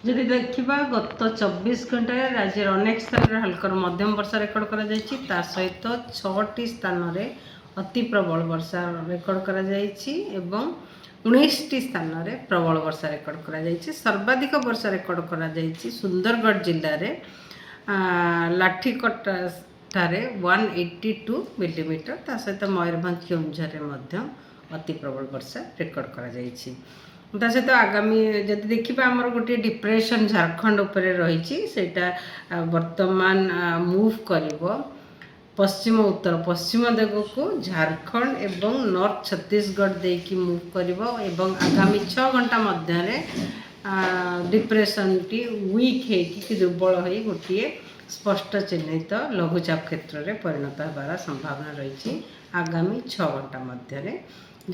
যদি देखा गत 24 घंटे राज्य अनेक स्थान में हल्का मध्यम वर्षा रेकर्ड कर सहित 6टी स्थान में अति प्रबल वर्षा रेकर्ड कर 19टी स्थान में प्रबल वर्षा रेकर्ड कर सर्वाधिक वर्षा रेकर्ड कर सुंदरगढ़ जिले में लाठीकटा ठारे 182 मिलीमीटर ता सहित मयूरभंज केउंझर में अति प्रबल वर्षा रेकर्ड कर ता सहित आगामी जदि देखा आमर गोटे डिप्रेशन झारखंड उपरे रही वर्तमान मूव कर पश्चिम उत्तर पश्चिम दिग को झारखंड एवं नॉर्थ छत्तीसगढ़ देकी मूव कर आगामी 6 घंटा मध्य डिप्रेशन टी वीक है दुर्बल हो गोटे स्पष्ट चिन्हित लघुचाप क्षेत्र में परिणत होबार संभावना रही आगामी 6 घंटा मध्य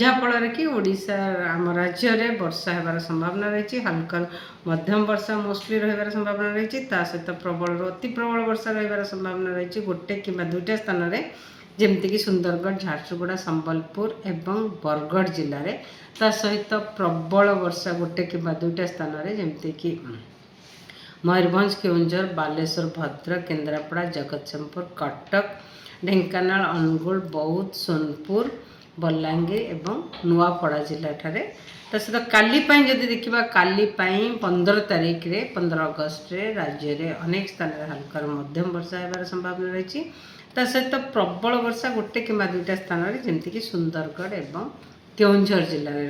जहाँफल कि ओडिशा आम राज्य में वर्षा होबार संभावना रही हल्का मध्यम वर्षा मोस्टली रही संभावना रही सहित प्रबल अति प्रबल वर्षा रही संभावना रही गोटे कि 2टा स्थान में जमतीक सुंदरगढ़ झारसुगुड़ा संबलपुर एवं बरगढ़ जिले में ता सहित प्रबल वर्षा गोटे कि 2टा स्थान में जमतीक मयूरभंज केउंझर बालेश्वर भद्रक केन्द्रापड़ा जगतसिंहपुर कटक ढेंकानाल अनुगुल बौद्ध सोनपुर बलांगीर एवं नुआपड़ा जिला ठारे सहित काली जदि देखा काली 15 तारीख रे 15 अगस्त रे राज्य रे अनेक स्थान में हल्का मध्यम वर्षा होबार संभावना रही सहित प्रबल वर्षा गोटे कि 2टा स्थान में जमतीक सुंदरगढ़ एवं केउंझर जिले में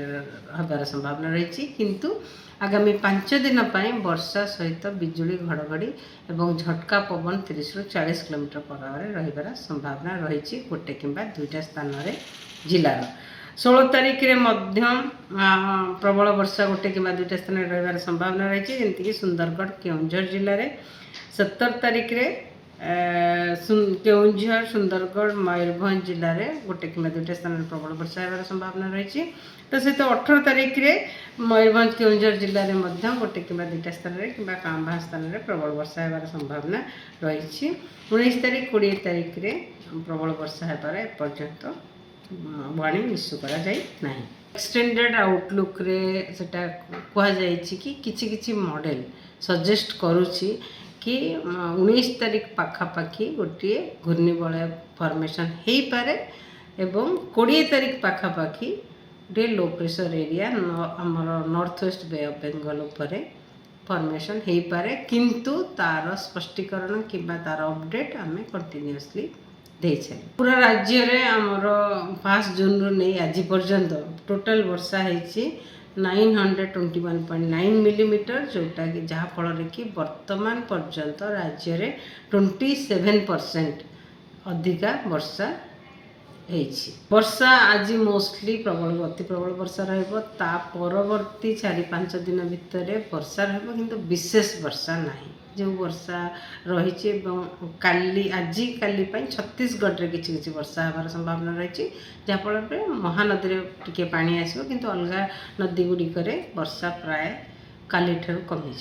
होबार संभावना रही किंतु आगामी 5 दिन वर्षा सहित बिजुली घड़घड़ी एवं झटका पवन 30 ରୁ 40 किलोमीटर पर रही संभावना रही गोटे कि 2टा स्थान में जिलार 16 तारीख रे मध्यम प्रबल वर्षा गोटे कि 2टा स्थान में रही संभावना रही जमीक सुंदरगढ़ केउंझर जिले में 17 तारीख रे केउंझर सुंदरगढ़ मयूरभंज जिले में गोटे कि 2टा स्थान में प्रबल वर्षा होबार संभावना रही तो सहित 18 तारीख रे मयूरभंज केउंझर जिले में गोटे कि 2टा स्थान में कि कांभा स्थान में प्रबल वर्षा होबार संभावना रही 19 तारीख 20 तारीख रे प्रबल वर्षा होबार एपर्यंत वाणी इश्यू करा जाई नाही एक्सटेंडेड आउटलुक रे सेटा कहा जाई कि किछि किछि मॉडल सजेस्ट करूछि कि 19 तारीख पाखापाखी गोटे घूर्णिबलय फॉर्मेशन हो पारे एवं 20 तारीख पाखापाखी गोटे लो प्रेशर एरिया आमर north west bay of Bengal उपरे फॉर्मेशन हो पारे किंतु तार स्पष्टीकरण किंबा तार अपडेट आम कंटिन्यूअसली देछे पूरा राज्य रे आमर 5 जून रु नहीं आज पर्यंत टोटल वर्षा है 921.9 मिलीमीटर जोटा कि जहाँ फल कि वर्तमान पर्यंत राज्य रे 27% अधिका वर्षा वर्षा आज मोस्टली प्रबल अति प्रबल वर्षा ता परवर्ती 4-5 दिन भितर वर्षा किंतु विशेष वर्षा नहीं जो वर्षा रही काली आज काली छत्तीसगढ़ रे किछि वर्षा होबार संभावना रही जहाँफल महानदी टिके पानी आसो किंतु अलग नदी गुड़िक वर्षा प्राय काली ठारू कमी।